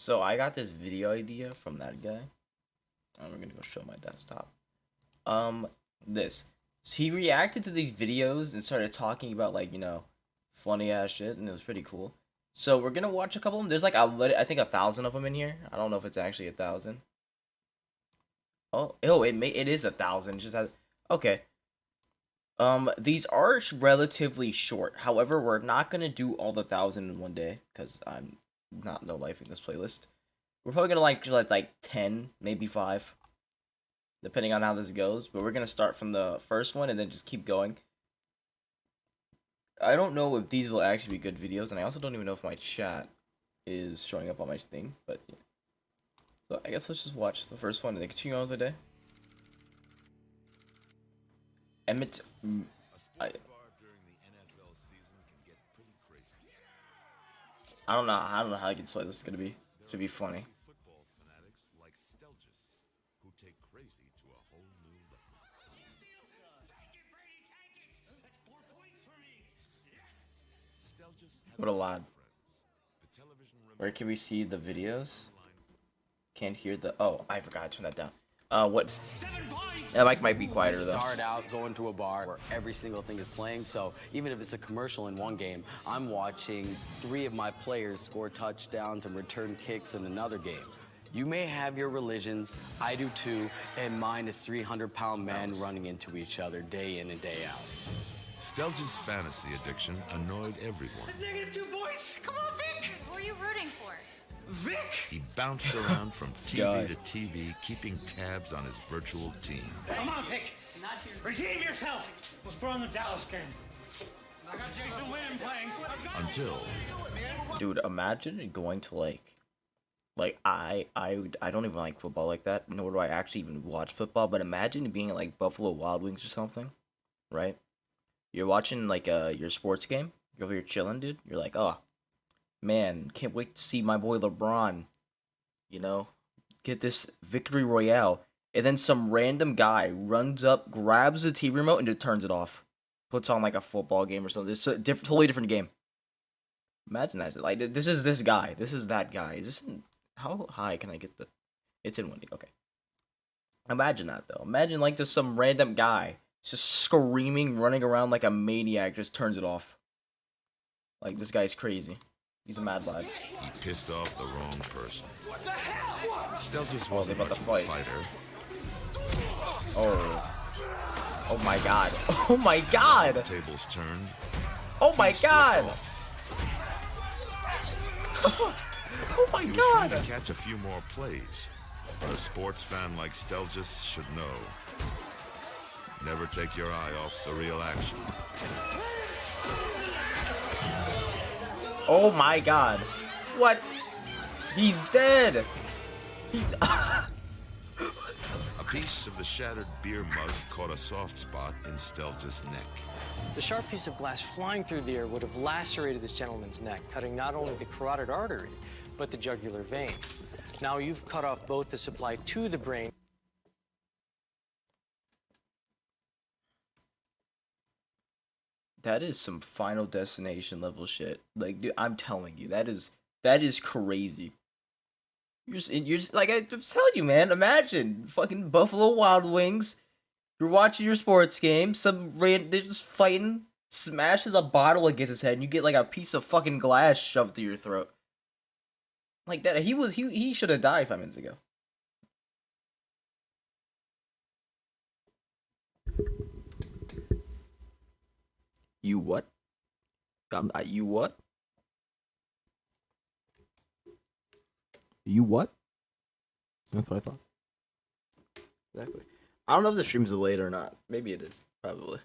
So I got this video idea from that guy. We're gonna go show my desktop. This. So he reacted to these videos and started talking about like funny ass shit, and it was pretty cool. So we're gonna watch a couple of them. There's like I think 1,000 of them in here. I don't know if it's actually 1,000. Oh, it is 1,000. Just has okay. These are relatively short. However, we're not gonna do all the 1,000 in one day because I'm not no life in this playlist. We're probably gonna like 10, maybe 5, depending on how this goes. But we're gonna start from the first one and then just keep going. I don't know if these will actually be good videos, and I also don't even know if my chat is showing up on my thing. But yeah. So I guess let's just watch the first one and then continue on with the day. Emmett, I don't know how I can say this is gonna be. It's gonna be funny. Football fanatics like Stelgis, who take crazy to a whole new level. What a lad. Where can we see the videos? Can't hear the. Oh, I forgot to turn that down. What? That mic might be quieter though. Start out going to a bar where every single thing is playing, so even if it's a commercial in one game, I'm watching 3 of my players score touchdowns and return kicks in another game. You may have your religions, I do too, and mine is 300-pound men running into each other day in and day out. Stelgis' fantasy addiction annoyed everyone. -2 boys! Come on, Vic! Who are you rooting for? Vic! He bounced around from TV to TV, keeping tabs on his virtual team. Come on, Vic! Redeem yourself! Let's put on the Dallas game. I got Jason Witten playing. Until Dude, imagine going to like I don't even like football like that, nor do I actually even watch football, but imagine being at like Buffalo Wild Wings or something, right? You're watching like your sports game, you're over here chilling, dude. You're like, oh man, can't wait to see my boy LeBron, get this victory royale. And then some random guy runs up, grabs the TV remote, and just turns it off. Puts on like a football game or something. It's a totally different game. Imagine that. Like, this is this guy. This is that guy. Is this how high can I get the? It's in 1D. Okay. Imagine that though. Imagine like just some random guy just screaming, running around like a maniac, just turns it off. Like, this guy's crazy. He's a mad lad. he pissed off the wrong person. What the hell? Stelgis Well, they wasn't about much to of fight. a fighter. Oh my god. Oh my god. Tables turned. Oh my He slipped god. off. Oh my He was trying god. to catch a few more plays. But a sports fan like Stelgis should know. Never take your eye off the real action. Oh my god. What? He's dead. He's A piece of the shattered beer mug caught a soft spot in Stelgis' neck. The sharp piece of glass flying through the air would have lacerated this gentleman's neck, cutting not only the carotid artery, but the jugular vein. Now you've cut off both the supply to the brain. That is some Final Destination level shit. Like, dude, I'm telling you, that is crazy. You're just like, I'm telling you, man. Imagine fucking Buffalo Wild Wings. You're watching your sports game. They're just fighting. Smashes a bottle against his head, and you get like a piece of fucking glass shoved through your throat. Like that. He should have died 5 minutes ago. You what? You what? You what? That's what I thought. Exactly. I don't know if the stream's delayed or not. Maybe it is. Probably.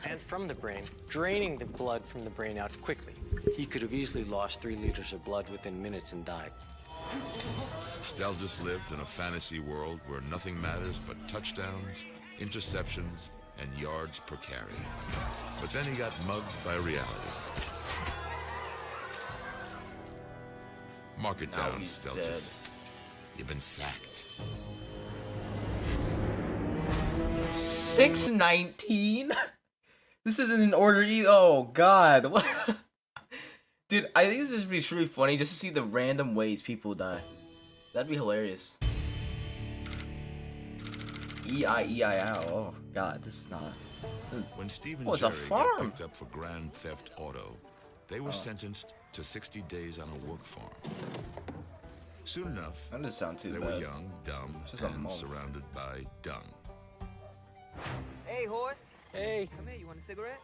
And from the brain, draining the blood from the brain out quickly. He could have easily lost 3 liters of blood within minutes and died. Stelgis lived in a fantasy world where nothing matters but touchdowns, interceptions, and yards per carry. But then he got mugged by reality. Mark it Now down, he's Stelgis. You've been sacked. 619? This isn't in order either. Oh god. What? Dude, I think this would be really funny just to see the random ways people die. That'd be hilarious. E-I-E-I-O. Oh, God, this is not... When Steve and Oh, it's a Jerry got farm. picked up for grand theft auto, they were sentenced to 60 days on a work farm. Soon enough, That doesn't sound too they bad. were young, dumb, Just a and month. surrounded by dung. Hey, horse. Hey. Come here. You want a cigarette?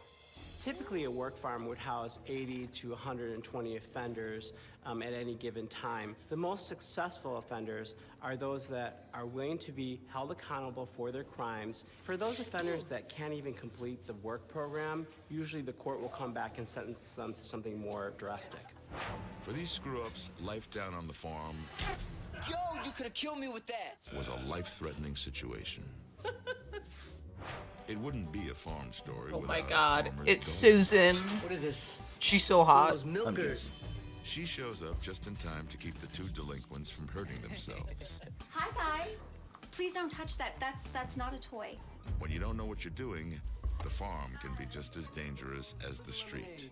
Typically, a work farm would house 80 to 120 offenders at any given time. The most successful offenders are those that are willing to be held accountable for their crimes. For those offenders that can't even complete the work program, usually the court will come back and sentence them to something more drastic. For these screw-ups, life down on the farm Yo, you could have killed me with that. was a life-threatening situation. It wouldn't be a farm story Oh my without a God, farmer's it's daughter. Susan. What is this? She's so hot. Those milkers. She shows up just in time to keep the two delinquents from hurting themselves. Hi, guys. Please don't touch that. That's not a toy. When you don't know what you're doing, the farm can be just as dangerous as the street.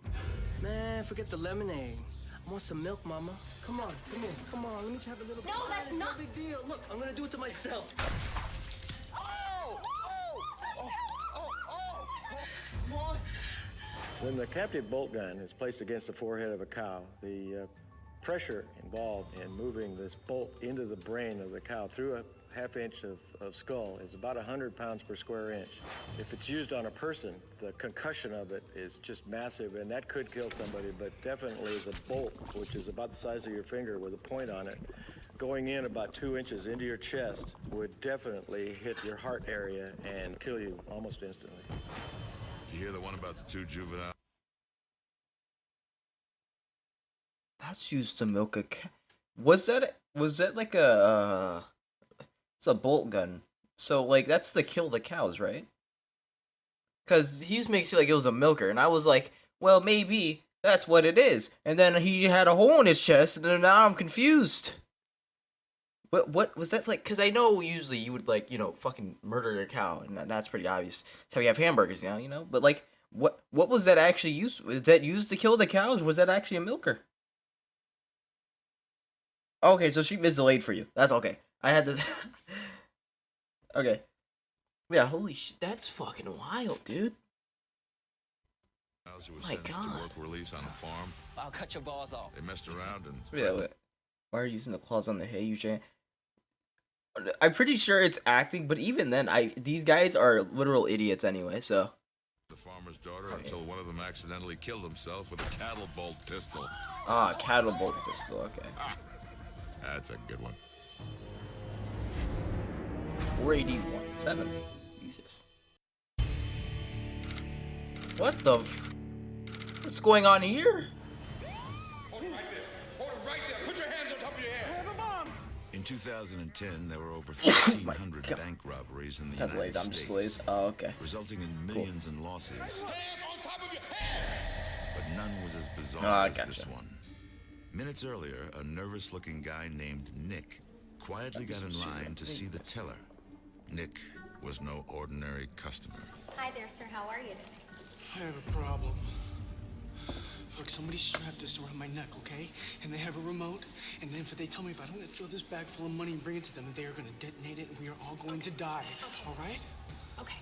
Man, forget the lemonade. I want some milk, mama. Come on, come here. Come on, let me have a little No, that's not. big deal. Look, I'm gonna do it to myself. When the captive bolt gun is placed against the forehead of a cow, the pressure involved in moving this bolt into the brain of the cow through a half-inch of skull is about 100 pounds per square inch. If it's used on a person, the concussion of it is just massive, and that could kill somebody, but definitely the bolt, which is about the size of your finger with a point on it, going in about 2 inches into your chest would definitely hit your heart area and kill you almost instantly. You hear the one about the two juveniles? That's used to milk a cow. Was that like a it's a bolt gun. So like that's to kill the cows, right? Cuz he makes it like it was a milker, and I was like, well, maybe that's what it is. And then he had a hole in his chest, and then now I'm confused. What was that like? Cuz I know usually you would like, fucking murder a cow, and that's pretty obvious. That's how we have hamburgers now, But like what was that actually used? Was that used to kill the cows? Or was that actually a milker? Okay, so she is delayed for you. That's okay. I had to. Okay. Yeah, holy shit. That's fucking wild, dude. Who was My sentenced to God. work release on a farm. I'll cut your balls off. They messed around and Yeah, wait. Why are you using the claws on the hay, you I'm pretty sure it's acting, but even then, these guys are literal idiots anyway, so. the farmer's daughter until one of them accidentally killed himself with a cattle bolt pistol. Ah, cattle bolt pistol, okay. That's a good one. 481. 7. Jesus. What the What's going on here? Hold it right there. Hold it right there. Put your hands on top of your head. In 2010, there were over 1,300 bank robberies in the That's United late. I'm just States, lazy. Oh, okay. resulting in millions in losses. Hands on top of your head. But none was as bizarre Ah, as gotcha. this one. Minutes earlier, a nervous-looking guy named Nick quietly got in line to see the teller. Nick was no ordinary customer. Hi there, sir. How are you today? I have a problem. Look, somebody strapped this around my neck, okay? And they have a remote, and then if they tell me if I don't fill this bag full of money and bring it to them, that they are gonna detonate it and we are all going to die. All right? Okay.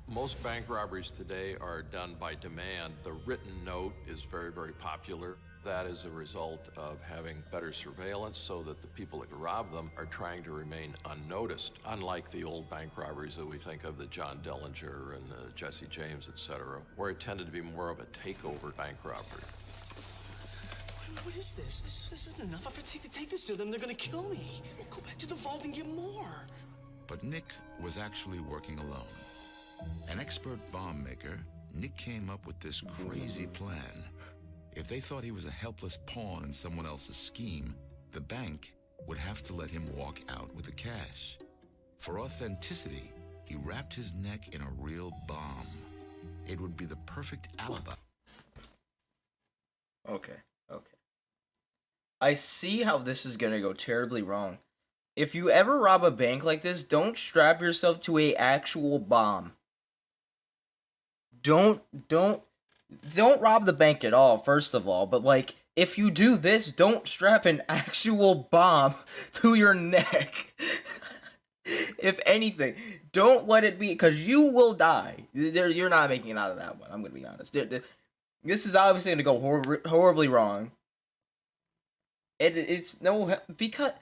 Most bank robberies today are done by demand. The written note is very, very popular. That is a result of having better surveillance so that the people that rob them are trying to remain unnoticed, unlike the old bank robberies that we think of, the John Dillinger and the Jesse James, et cetera, where it tended to be more of a takeover bank robbery. What is this? This isn't enough. If I take this to them, they're gonna kill me. We'll go back to the vault and get more. But Nick was actually working alone. An expert bomb maker, Nick came up with this crazy plan. If they thought he was a helpless pawn in someone else's scheme, the bank would have to let him walk out with the cash. For authenticity, he wrapped his neck in a real bomb. It would be the perfect alibi. Okay. I see how this is gonna go terribly wrong. If you ever rob a bank like this, don't strap yourself to a actual bomb. Don't don't rob the bank at all, first of all, but like, if you do this, don't strap an actual bomb to your neck. If anything, don't let it be, because you will die. You're not making it out of that one, I'm gonna be honest. This is obviously gonna go horribly wrong. It's no, because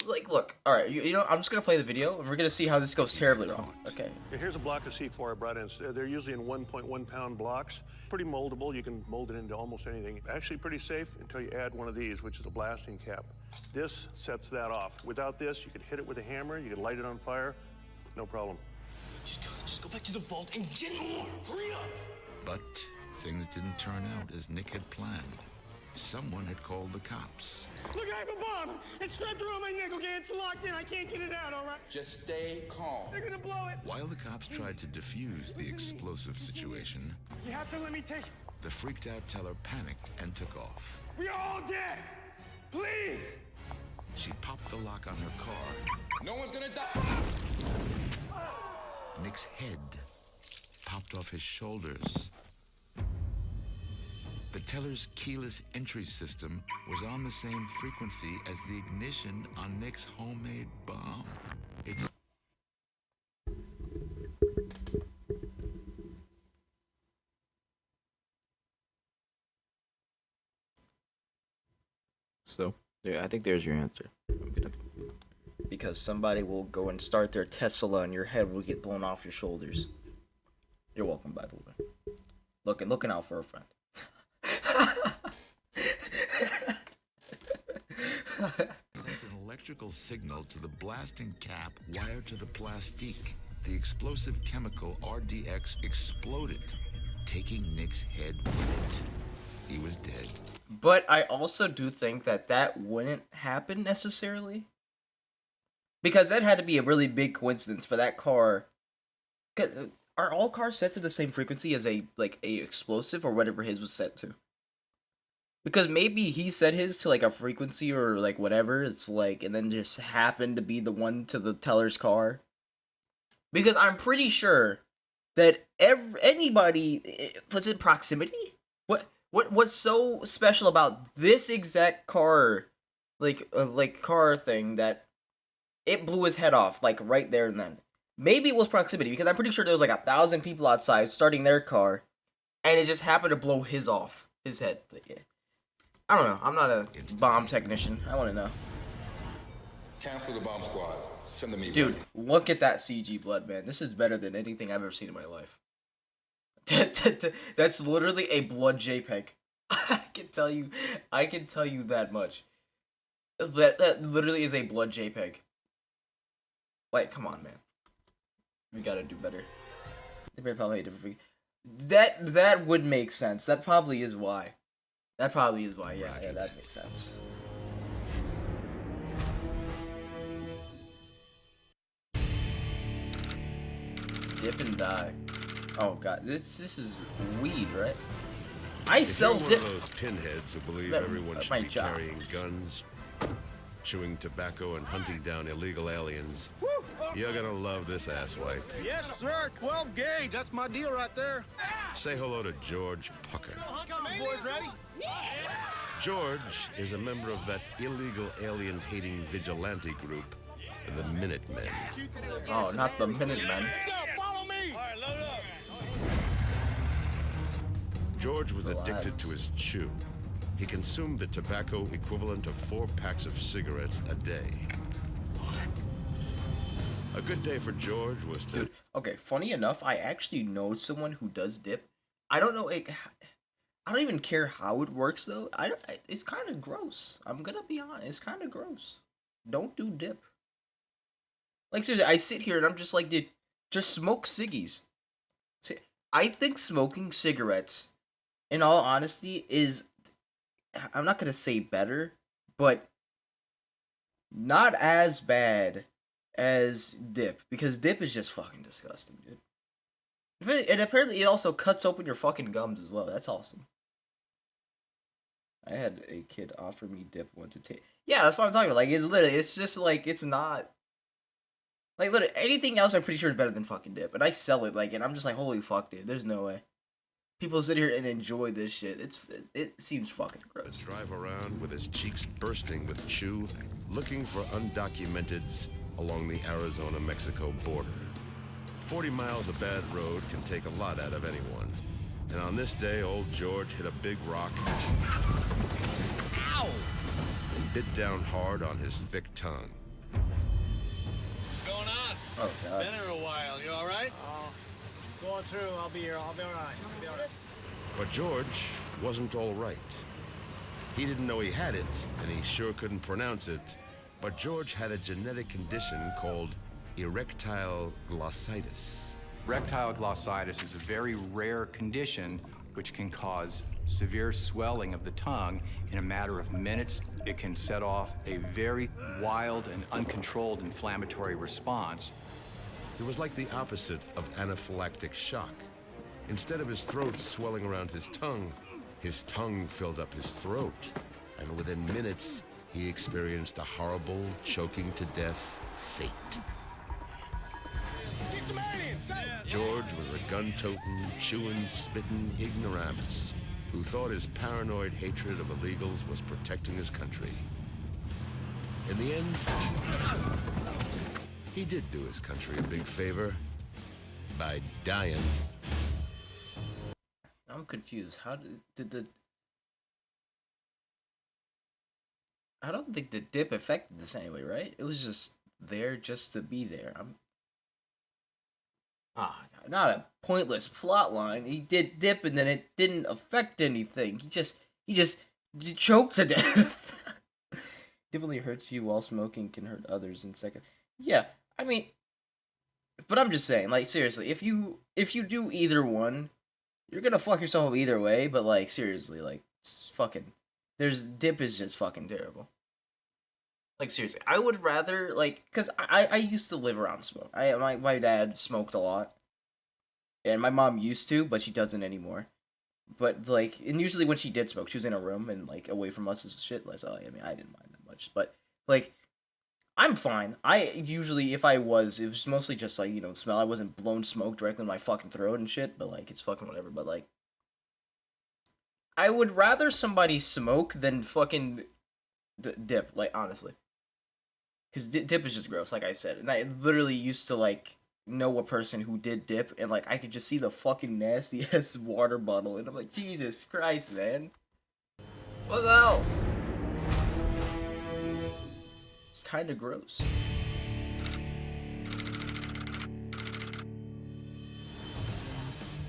like, look, all right, you know, I'm just gonna play the video and we're gonna see how this goes terribly wrong. Okay. Here's a block of C4 I brought in. They're usually in 1.1 pound blocks. Pretty moldable. You can mold it into almost anything. Actually pretty safe until you add one of these, which is a blasting cap. This sets that off. Without this, you could hit it with a hammer. You could light it on fire. No problem. Just go back to the vault and get more. Hurry up. But things didn't turn out as Nick had planned. Someone had called the cops. Look, I have a bomb. It's strapped around my neck, okay? It's locked in. I can't get it out, all right? Just stay calm. They're gonna blow it. While the cops tried to defuse the explosive situation, You have to let me take... the freaked out teller panicked and took off. We are all dead. Please. She popped the lock on her car. No one's gonna die. Nick's head popped off his shoulders. The teller's keyless entry system was on the same frequency as the ignition on Nick's homemade bomb. It's So, yeah, I think there's your answer. Because somebody will go and start their Tesla and your head will get blown off your shoulders. You're welcome, by the way. Looking out for a friend. sent an electrical signal to the blasting cap wired to the plastique. The explosive chemical RDX exploded, taking Nick's head with it. He was dead. But I also do think that wouldn't happen necessarily. Because that had to be a really big coincidence for that car. Cause are all cars set to the same frequency as a explosive or whatever his was set to? Because maybe he set his to like a frequency or like whatever. It's like, and then just happened to be the one to the teller's car. Because I'm pretty sure that anybody was in proximity. What's so special about this exact car, car thing that it blew his head off like right there and then? Maybe it was proximity because I'm pretty sure there was like 1,000 people outside starting their car, and it just happened to blow his head. Like, yeah. I don't know. I'm not a bomb technician. I want to know. Cancel the bomb squad. Send them me. Dude, look at that CG blood, man. This is better than anything I've ever seen in my life. That's literally a blood JPEG. I can tell you that much. That literally is a blood JPEG. Like, come on, man. We gotta do better. They probably a different. That would make sense. That probably is why. Yeah, that makes sense. Dip and die. Oh god, this is weed, right? I sell dip. One of those pinheads who believe everyone should be carrying guns, chewing tobacco, and hunting down illegal aliens. You're gonna love this asswipe. Yes, sir. 12 gauge. That's my deal right there. Say hello to George Pucker. Come on, boys, ready? George is a member of that illegal alien-hating vigilante group, the Minutemen. Oh, not the Minutemen. Follow me. All right, load up. George was addicted to his chew. He consumed the tobacco equivalent of 4 packs of cigarettes a day. A good day for George was to... Dude, okay, funny enough, I actually know someone who does dip. I don't know, I don't even care how it works, though. It's kind of gross. I'm gonna be honest, it's kind of gross. Don't do dip. Like, seriously, I sit here and I'm just like, dude, just smoke ciggies. See, I think smoking cigarettes, in all honesty, is... I'm not gonna say better, but not as bad as dip, because dip is just fucking disgusting, dude. And apparently it also cuts open your fucking gums as well. That's awesome. I had a kid offer me dip once to take. Yeah, that's what I'm talking about. Like, it's just like, it's not. Like, literally, anything else I'm pretty sure is better than fucking dip. And I sell it, like, and I'm just like, holy fuck, dude. There's no way. people sit here and enjoy this shit. It seems fucking gross. Drive around with his cheeks bursting with chew, looking for undocumenteds along the Arizona-Mexico border. 40 miles of bad road can take a lot out of anyone. And on this day, old George hit a big rock. Ow! And bit down hard on his thick tongue. What's going on? Oh, God. Been here a while. You all right? Going through. I'll be here. I'll be all right. But George wasn't all right. He didn't know he had it, and he sure couldn't pronounce it. But George had a genetic condition called erectile glossitis. Erectile glossitis is a very rare condition which can cause severe swelling of the tongue in a matter of minutes. It can set off a very wild and uncontrolled inflammatory response. It was like the opposite of anaphylactic shock. Instead of his throat swelling around his tongue filled up his throat. And within minutes, he experienced a horrible, choking to death fate. Get some aliens! Go! George was a gun-toting, chewing, spitting ignoramus who thought his paranoid hatred of illegals was protecting his country. In the end, he did do his country a big favor by dying. I'm confused. How did the... I don't think the dip affected this anyway, right? It was just there just to be there. Not a pointless plot line. He did dip and then it didn't affect anything. He just choked to death. Definitely hurts you while smoking can hurt others in seconds. Yeah, I mean, but I'm just saying, like, seriously, if you do either one, you're gonna fuck yourself up either way. But like, seriously, like, fucking, dip is just fucking terrible. Like, seriously, I would rather, like, because I used to live around smoke. My dad smoked a lot. And my mom used to, but she doesn't anymore. But, like, and usually when she did smoke, she was in a room and, like, away from us and shit. So, I mean, I didn't mind that much. But, like, I'm fine. I usually, if I was, it was mostly just, like, you know, smell. I wasn't blown smoke directly in my fucking throat and shit. But, like, it's fucking whatever. But, like, I would rather somebody smoke than fucking dip, like, honestly. Because dip is just gross, like I said. And I literally used to, like, know a person who did dip, and, like, I could just see the fucking nasty-ass water bottle, and I'm like, Jesus Christ, man. What the hell? It's kind of gross.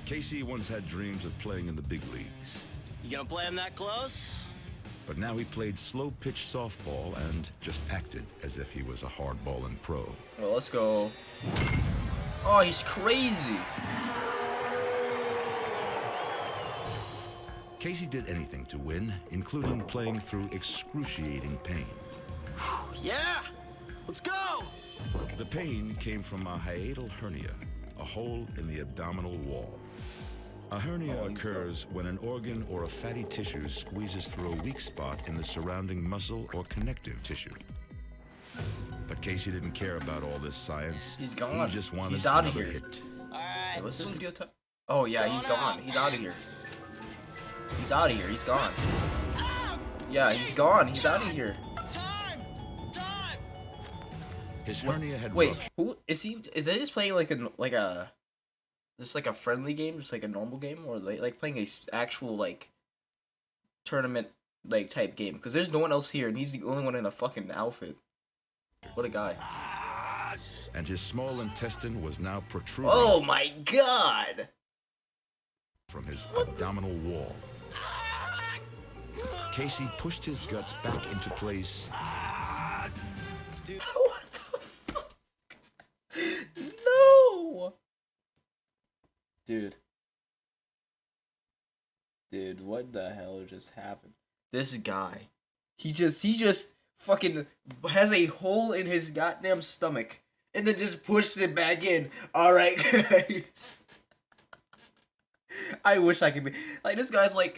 Casey once had dreams of playing in the big leagues. You gonna play him that close? But now he played slow-pitch softball and just acted as if he was a hardballing pro. Well, let's go. Oh, he's crazy. Casey did anything to win, including playing through excruciating pain. Yeah! Let's go! The pain came from a hiatal hernia, a hole in the abdominal wall. A hernia occurs when an organ or a fatty tissue squeezes through a weak spot in the surrounding muscle or connective tissue. But Casey didn't care about all this science. He's gone. He just wanted He's out of another here. hit. Alright, what's this video time? Oh yeah, he's gone. He's out of here. He's out of here. He's gone. Yeah, he's gone. He's out of here. His hernia had Wait, ruptured. who is he? Is they just playing like a just like a friendly game, just like a normal game, or like playing a actual like tournament like type game? Because there's no one else here, and he's the only one in a fucking outfit. What a guy! And his small intestine was now protruding. Oh my god! From his abdominal wall. Casey pushed his guts back into place. What the fuck? No! Dude, what the hell just happened? This guy, he just fucking has a hole in his goddamn stomach and then just pushed it back in. All right, guys. I wish I could be like this guy's like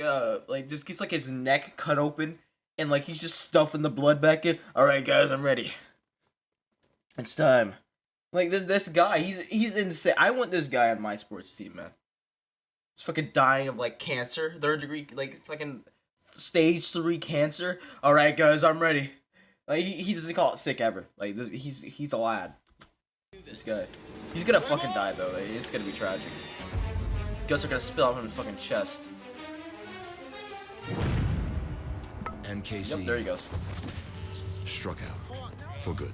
just gets like his neck cut open and like he's just stuffing the blood back in. All right, guys, I'm ready. It's time. Like this guy, he's insane. I want this guy on my sports team, man. He's fucking dying of like cancer, 3rd degree, like fucking stage 3 cancer. All right, guys, I'm ready. Like he doesn't call it sick ever. Like this, he's a lad. This guy, he's gonna fucking die though. Like, it's gonna be tragic. Guts are gonna spill out from his fucking chest. And Casey. Yep, there he goes. Struck out for good.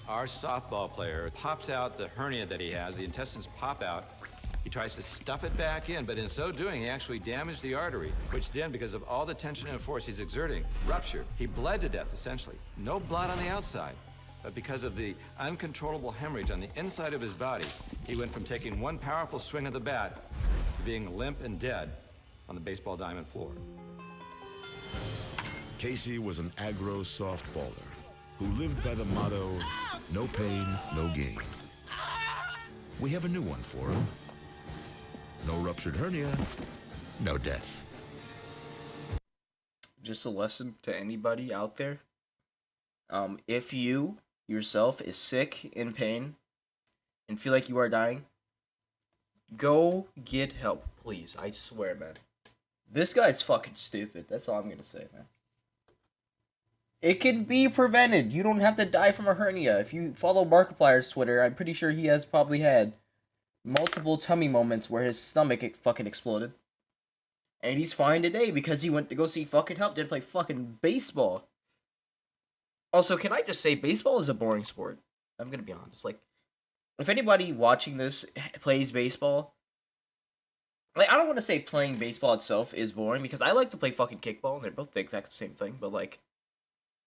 Our softball player pops out the hernia that he has. The intestines pop out. He tries to stuff it back in, but in so doing, he actually damaged the artery, which then, because of all the tension and force he's exerting, ruptured. He bled to death, essentially. No blood on the outside. But because of the uncontrollable hemorrhage on the inside of his body, he went from taking one powerful swing of the bat to being limp and dead on the baseball diamond floor. Casey was an aggro softballer who lived by the motto, no pain, no gain. We have a new one for him. No ruptured hernia, no death. Just a lesson to anybody out there. If you yourself is sick, in pain, and feel like you are dying, go get help, please. I swear, man. This guy's fucking stupid. That's all I'm gonna say, man. It can be prevented. You don't have to die from a hernia. If you follow Markiplier's Twitter, I'm pretty sure he has probably had multiple tummy moments where his stomach fucking exploded. And he's fine today because he went to go see fucking help, didn't play fucking baseball. Also, can I just say, baseball is a boring sport. I'm gonna be honest. Like, if anybody watching this plays baseball, like, I don't want to say playing baseball itself is boring, because I like to play fucking kickball, and they're both the exact same thing, but, like,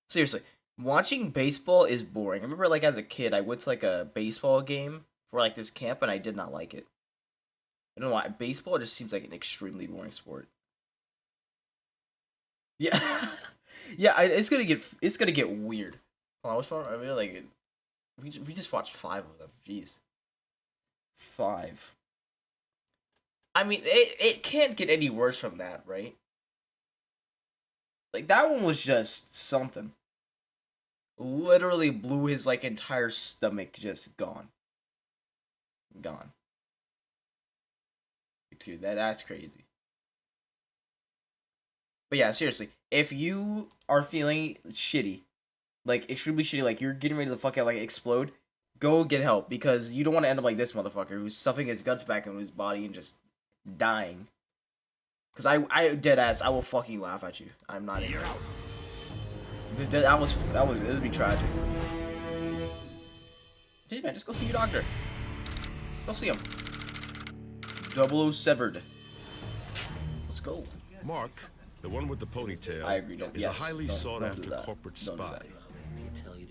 seriously, watching baseball is boring. I remember, like, as a kid, I went to, like, a baseball game for, like, this camp, and I did not like it. I don't know why. Baseball just seems like an extremely boring sport. Yeah. Yeah, it's gonna get weird. Hold on, what's wrong? I mean, like, we just watched 5 of them. Jeez. 5. I mean, it can't get any worse from that, right? Like, that one was just something. Literally blew his, like, entire stomach, just gone. Gone. Dude, that's crazy. But yeah, seriously, if you are feeling shitty, like, extremely shitty, like, you're getting ready to fucking, like, explode, go get help, because you don't want to end up like this motherfucker who's stuffing his guts back into his body and just dying. Because I dead ass, I will fucking laugh at you. I'm not in it. That it would be tragic. Dude, man, just go see your doctor. Go see him. 00 severed. Let's go. Mark, the one with the ponytail, I agree, is a highly sought-after corporate spy.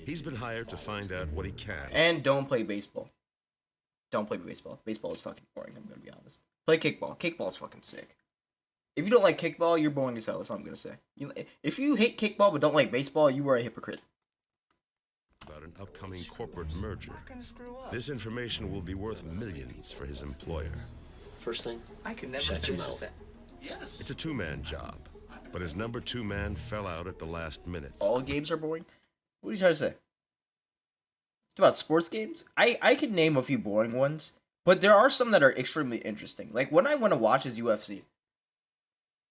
He's been hired to find out what he can. And don't play baseball. Don't play baseball. Baseball is fucking boring, I'm gonna be honest. Play kickball. Kickball is fucking sick. If you don't like kickball, you're boring as hell, that's all I'm gonna say. If you hate kickball but don't like baseball, you are a hypocrite. About an upcoming corporate merger. This information will be worth millions for his employer. First thing, I can never shut your mouth. Yes. It's a 2-man job, but his number 2 man fell out at the last minute. All games are boring? What are you trying to say? About sports games? I could name a few boring ones, but there are some that are extremely interesting. Like, when I want to watch is UFC.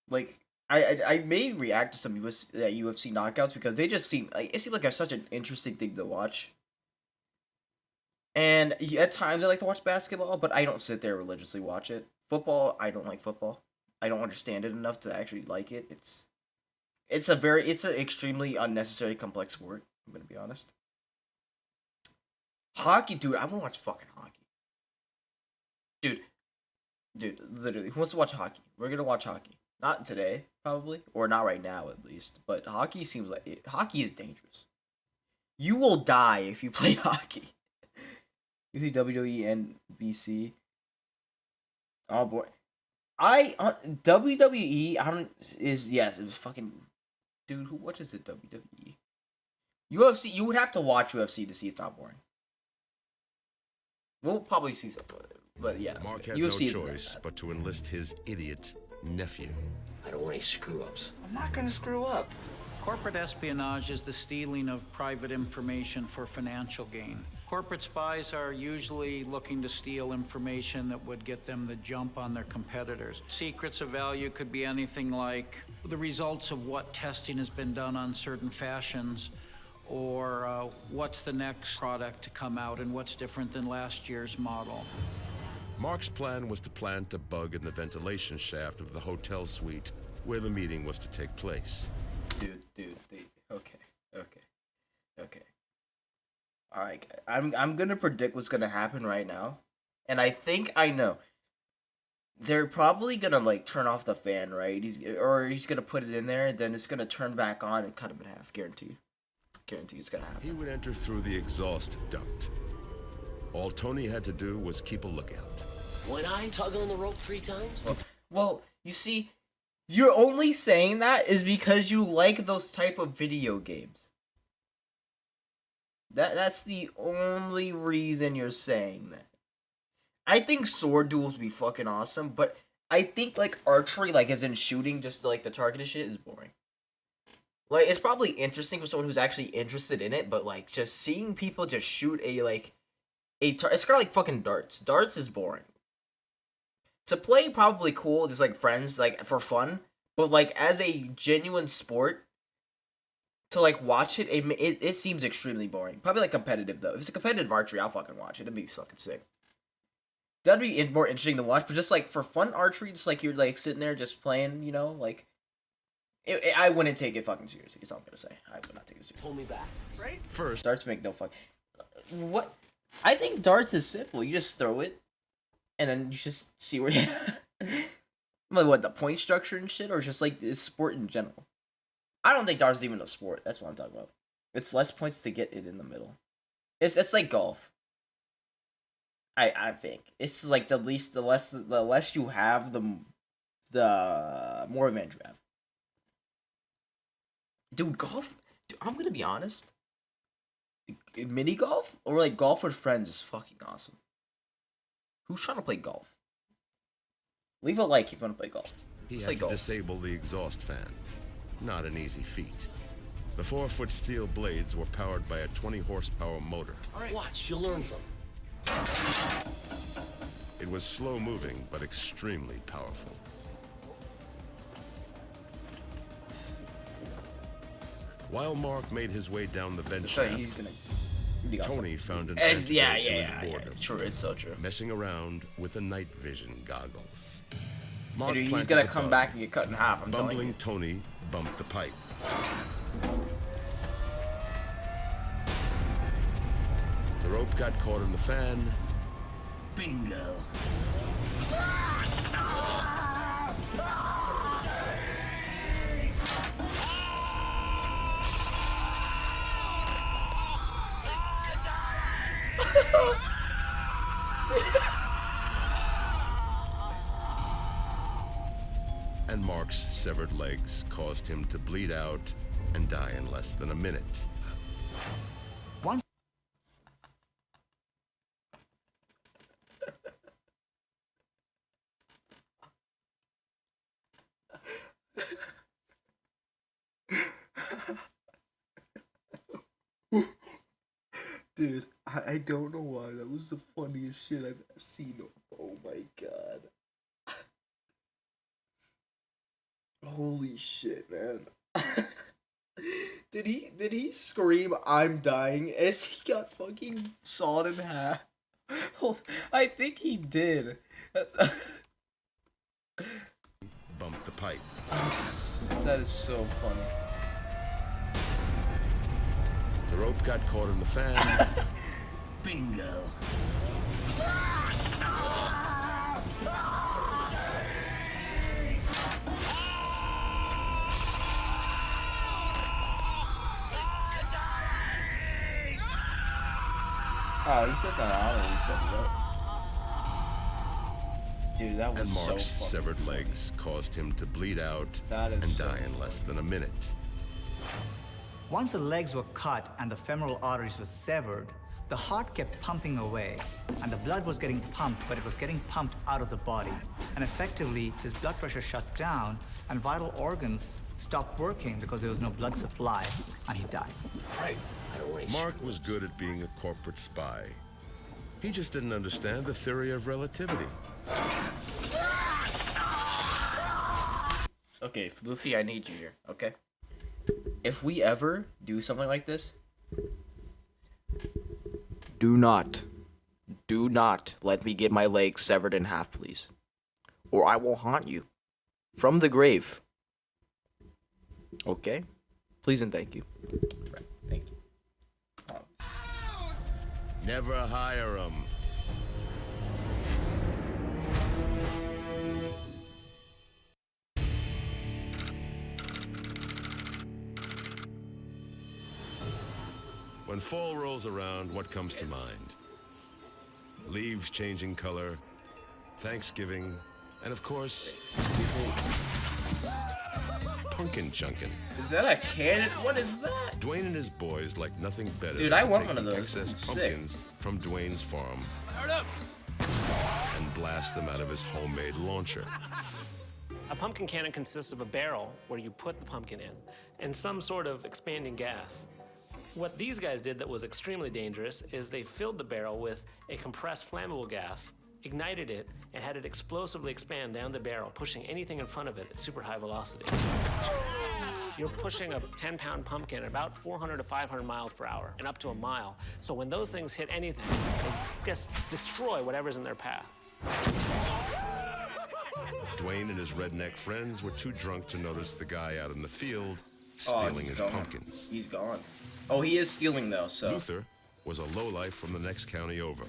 Like, I may react to some UFC knockouts because they just seem like such an interesting thing to watch. And at times I like to watch basketball, but I don't sit there religiously watch it. Football, I don't like football. I don't understand it enough to actually like it. It's an extremely unnecessary complex sport, I'm gonna be honest. Hockey, dude, I want to watch fucking hockey. Dude, literally, who wants to watch hockey? We're gonna watch hockey. Not today, probably, or not right now at least. But hockey seems like hockey is dangerous. You will die if you play hockey. You see WWE and VC. Oh boy, WWE. It was fucking dude. Who watches it? WWE. UFC. You would have to watch UFC to see it's not boring. We'll probably see something, but yeah. Mark had UFC no choice but to enlist his idiot nephew. I don't want any screw-ups. I'm not gonna screw up. Corporate espionage is the stealing of private information for financial gain. Corporate spies are usually looking to steal information that would get them the jump on their competitors. Secrets of value could be anything like the results of what testing has been done on certain fashions, or what's the next product to come out and what's different than last year's model. Mark's plan was to plant a bug in the ventilation shaft of the hotel suite where the meeting was to take place. Okay. Alright, I'm gonna predict what's gonna happen right now. And I think I know. They're probably gonna like turn off the fan, right? He's gonna put it in there, then it's gonna turn back on and cut him in half, guarantee. Guarantee it's gonna happen. He would enter through the exhaust duct. All Tony had to do was keep a lookout. When I tug on the rope 3 times? Well, you see, you're only saying that is because you like those type of video games. That's the only reason you're saying that. I think sword duels would be fucking awesome, but I think like archery, like as in shooting, just like the targeted shit, is boring. Like it's probably interesting for someone who's actually interested in it, but like just seeing people just shoot it's kind of like fucking darts. Darts is boring. To play, probably cool, just like friends, like for fun, but like as a genuine sport. To like watch it, it seems extremely boring. Probably like competitive though. If it's a competitive archery, I'll fucking watch it. It'd be fucking sick. That'd be more interesting to watch. But just like for fun archery, just like you're like sitting there just playing, you know, like I wouldn't take it fucking seriously. That's all I'm gonna say. I would not take it seriously. Pull me back. Right? First, darts make no fuck. What? I think darts is simple. You just throw it, and then you just see where you. Like what, the point structure and shit, or just like this sport in general. I don't think darts is even a sport. That's what I'm talking about. It's less points to get it in the middle. It's like golf. I think it's like the less you have, the more advantage you have. Dude, golf. Dude, I'm gonna be honest. Mini golf or like golf with friends is fucking awesome. Who's trying to play golf? Leave a like if you want to play golf. He had to disable the exhaust fan. Not an easy feat. The 4-foot steel blades were powered by a 20-horsepower motor. All right, watch, you'll learn something. It was slow-moving, but extremely powerful. While Mark made his way down the vent shaft, Tony found an antidote to his boredom. True, it's so true. Messing around with the night vision goggles. Mark dude, he's gonna come back and get cut in half. I'm telling you. Bumbling Tony bumped the pipe. The rope got caught in the fan. Bingo. And Mark's severed legs caused him to bleed out and die in less than a minute. Once dude, I don't know why. That was the funniest shit I've seen. Oh my god. Holy shit, man. Did he scream, "I'm dying," as he got fucking sawed in half? I think he did. Bumped the pipe. That is so funny. The rope got caught in the fan. Bingo. Oh, he says that out. He said it up. Dude, that was and so Mark's fucking severed funny. legs caused him to bleed out and so die in less than a minute. Once the legs were cut and the femoral arteries were severed, the heart kept pumping away, and the blood was getting pumped, but it was getting pumped out of the body. And effectively, his blood pressure shut down, and vital organs stopped working because there was no blood supply, and he died. Right. I don't want to. Mark was good at being a corporate spy. He just didn't understand the theory of relativity. Okay, Luffy, I need you here, okay? If we ever do something like this, do not let me get my legs severed in half, please. Or I will haunt you from the grave. Okay? Please and thank you. Right, thank you. Never hire him. When fall rolls around, what comes to mind? Leaves changing color, Thanksgiving, and of course, pumpkin chunkin'. Is that a cannon? What is that? Dwayne and his boys like nothing better Dude, than I to want take one of the those. excess It's sick. pumpkins from Dwayne's farm and blast them out of his homemade launcher. A pumpkin cannon consists of a barrel where you put the pumpkin in and some sort of expanding gas. What these guys did that was extremely dangerous is they filled the barrel with a compressed flammable gas, ignited it, and had it explosively expand down the barrel, pushing anything in front of it at super high velocity. You're pushing a 10-pound pumpkin at about 400 to 500 miles per hour and up to a mile. So when those things hit anything, they just destroy whatever's in their path. Dwayne and his redneck friends were too drunk to notice the guy out in the field Oh, stealing he's his gone. pumpkins. He's gone. Oh, he is stealing though, so. Luther was a lowlife from the next county over.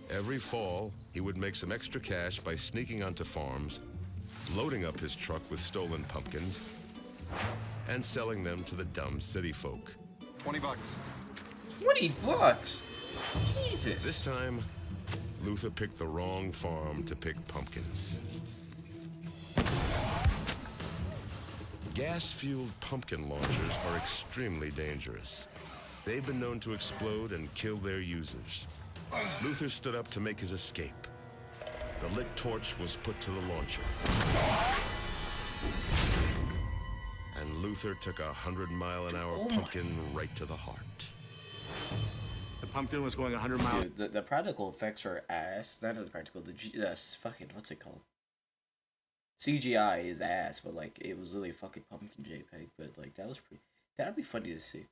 Every fall, he would make some extra cash by sneaking onto farms, loading up his truck with stolen pumpkins, and selling them to the dumb city folk. 20 bucks. 20 bucks? Jesus. This time, Luther picked the wrong farm to pick pumpkins. Gas-fueled pumpkin launchers are extremely dangerous. They've been known to explode and kill their users. Luther stood up to make his escape. The lit torch was put to the launcher. And Luther took a 100-mile-an-hour pumpkin right to the heart. The pumpkin was going 100 miles. Dude, the practical effects are ass. That is practical. That's fucking, what's it called? CGI is ass, but like, it was really a fucking pumpkin JPEG, but like, that was pretty, that'd be funny to see.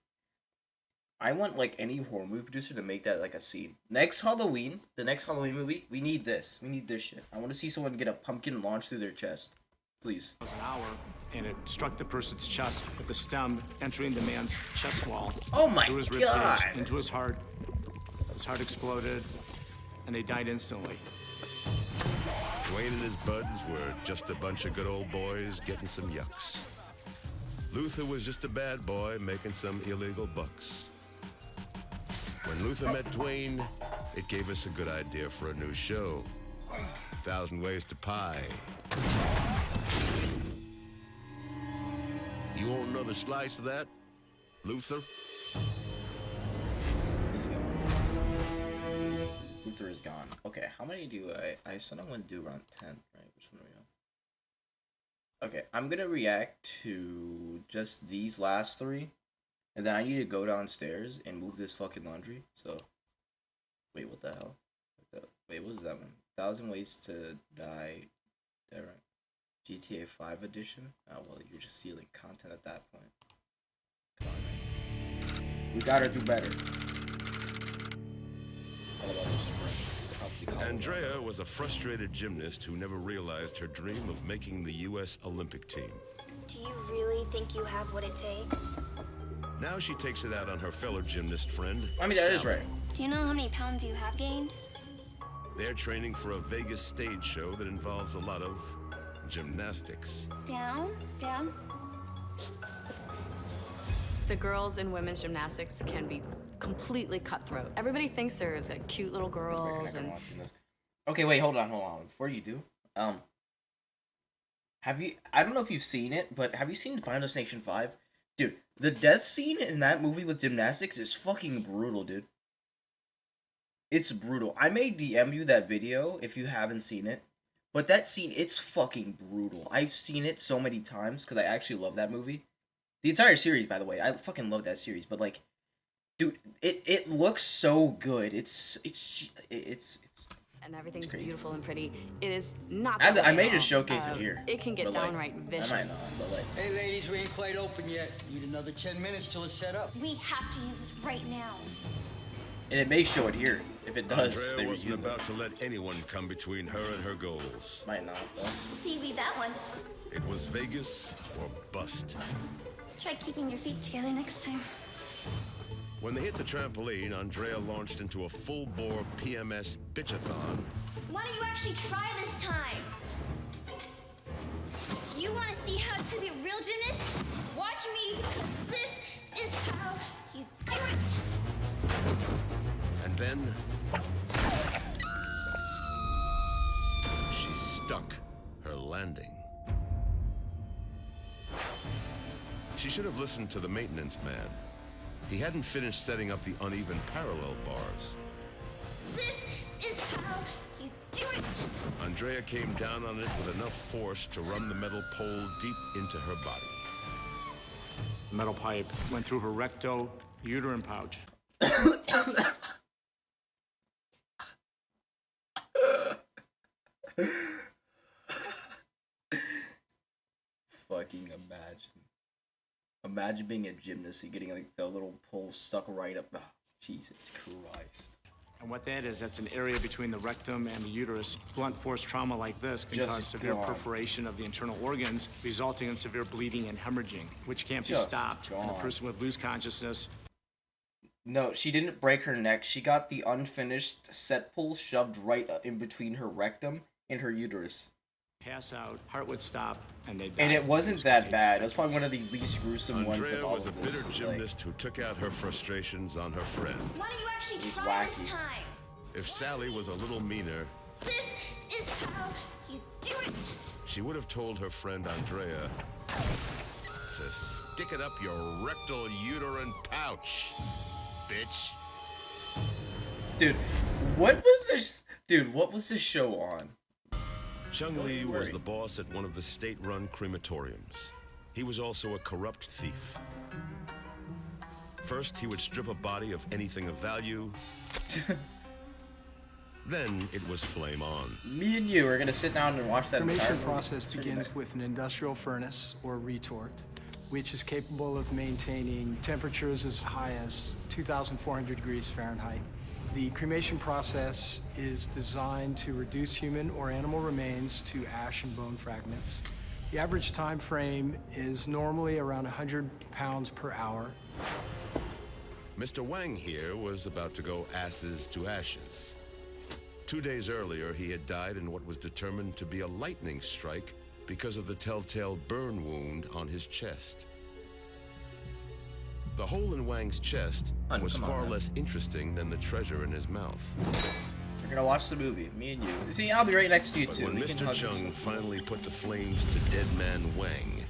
I want like any horror movie producer to make that like a scene. Next Halloween, the next Halloween movie, we need this. We need this shit. I want to see someone get a pumpkin launched through their chest. Please. An hour, and it struck the person's chest with the stem entering the man's chest wall. Oh my through his God. ribcage, into his heart. His heart exploded, and they died instantly. Dwayne and his buds were just a bunch of good old boys getting some yucks. Luther was just a bad boy making some illegal bucks. When Luther met Dwayne, it gave us a good idea for a new show. 1,000 Ways to Pie. You want another slice of that, Luther? He's gone. Luther is gone. Okay, how many do I said I'm gonna do around 10, right? Which one are we on? Okay, I'm gonna react to just these last 3. And then I need to go downstairs and move this fucking laundry. So, wait, what the hell? Wait, what was that one? 1,000 Ways to Die. Right. GTA 5 edition? Oh, well, you're just stealing content at that point. Come on, man. We gotta do better. All about those springs. Andrea was a frustrated gymnast who never realized her dream of making the U.S. Olympic team. Do you really think you have what it takes? Now she takes it out on her fellow gymnast friend. I mean, that is right. Do you know how many pounds you have gained? They're training for a Vegas stage show that involves a lot of gymnastics. Down, down. The girls in women's gymnastics can be completely cutthroat. Everybody thinks they're the cute little girls and... Okay, wait, hold on. Before you do, have you, I don't know if you've seen it, but have you seen Final Destination 5? Dude, the death scene in that movie with gymnastics is fucking brutal, dude. It's brutal. I may DM you that video if you haven't seen it, But that scene, it's fucking brutal. I've seen it so many times because I actually love that movie. The entire series, by the way, I fucking love that series. But like, dude, it looks so good. It's and everything's crazy. beautiful and pretty. It is not. I may just showcase it here. It can get but, like, downright I vicious. might not, but like. Hey, ladies, we ain't quite open yet. Need another 10 minutes till it's set up. We have to use this right now. And it may show it here. If it does, Andrea they wasn't reuse about it. to let anyone come between her and her goals. Might not, though. See, read that one. It was Vegas or bust. Try keeping your feet together next time. When they hit the trampoline, Andrea launched into a full-bore PMS bitchathon. Why don't you actually try this time? You want to see how to be a real gymnast? Watch me. This is how you do it. And then she stuck her landing. She should have listened to the maintenance man. He hadn't finished setting up the uneven parallel bars. This is how you do it. Andrea came down on it with enough force to run the metal pole deep into her body. The metal pipe went through her recto-uterine pouch. Fucking imagine. Imagine being a gymnast and getting like the little pole stuck right up. Oh, Jesus Christ. And what that is, that's an area between the rectum and the uterus. Blunt force trauma like this can Just cause severe gone. perforation of the internal organs, resulting in severe bleeding and hemorrhaging, which can't be Just stopped. And a gone. person would lose consciousness. No, she didn't break her neck. She got the unfinished set pull shoved right in between her rectum and her uterus. Pass out, heart would stop, and they'd die. And it wasn't This would that take bad. It was seconds. probably one of the least gruesome ones Andrea of all was a of this. bitter gymnast who took out her frustrations on her friend. Why don't you actually It's try wacky. this time? If Sally was a little meaner, This is how you do it. she would have told her friend Andrea to stick it up your rectal uterine pouch, bitch. Dude, what was this? Dude, what was this show on? Chung Lee was worry. the boss at one of the state-run crematoriums. He was also a corrupt thief. First, he would strip a body of anything of value. Then it was flame on. Me and you are gonna sit down and watch that entire Cremation movie. process It's pretty begins nice. with an industrial furnace or retort, which is capable of maintaining temperatures as high as 2,400 degrees Fahrenheit. The cremation process is designed to reduce human or animal remains to ash and bone fragments. The average time frame is normally around 100 pounds per hour. Mr. Wang here was about to go asses to ashes. 2 days earlier, he had died in what was determined to be a lightning strike because of the telltale burn wound on his chest. The hole in Wang's chest was come on, far man. less interesting than the treasure in his mouth. We're gonna watch the movie, me and you. See, I'll be right next to you But too. when We can Mr. hug Chung this. finally put the flames to dead man Wang,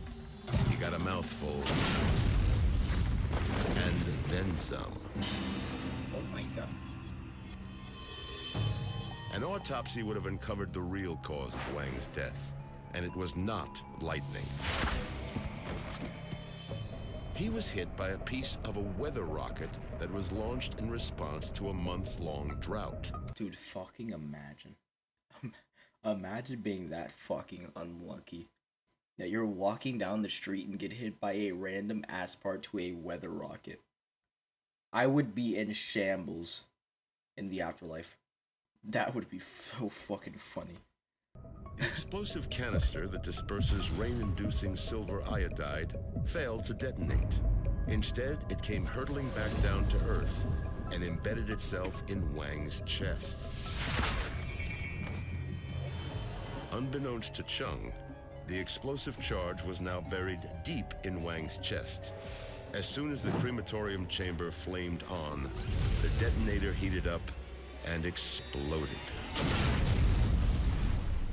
he got a mouthful. And then some. Oh my god. An autopsy would have uncovered the real cause of Wang's death, and it was not lightning. He was hit by a piece of a weather rocket that was launched in response to a months-long drought. Dude, fucking imagine. Imagine being that fucking unlucky. That you're walking down the street and get hit by a random ass part to a weather rocket. I would be in shambles in the afterlife. That would be so fucking funny. The explosive canister that disperses rain-inducing silver iodide failed to detonate. Instead, it came hurtling back down to Earth and embedded itself in Wang's chest. Unbeknownst to Chung, the explosive charge was now buried deep in Wang's chest. As soon as the crematorium chamber flamed on, the detonator heated up and exploded.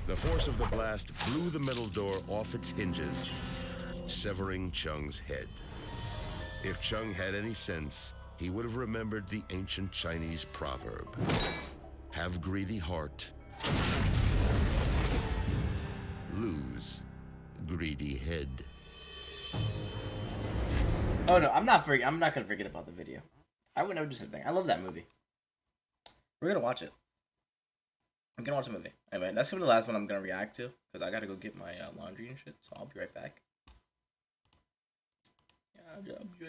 The force of the blast blew the metal door off its hinges, severing Chung's head. If Chung had any sense, he would have remembered the ancient Chinese proverb, "Have greedy heart, Blues, Greedy Head. Oh no, I'm not gonna forget about the video. I would never do something. I love that movie. We're gonna watch it. I'm gonna watch the movie. Anyway, that's gonna be the last one I'm gonna react to because I gotta go get my laundry and shit. So I'll be right back. Yeah, I'll be right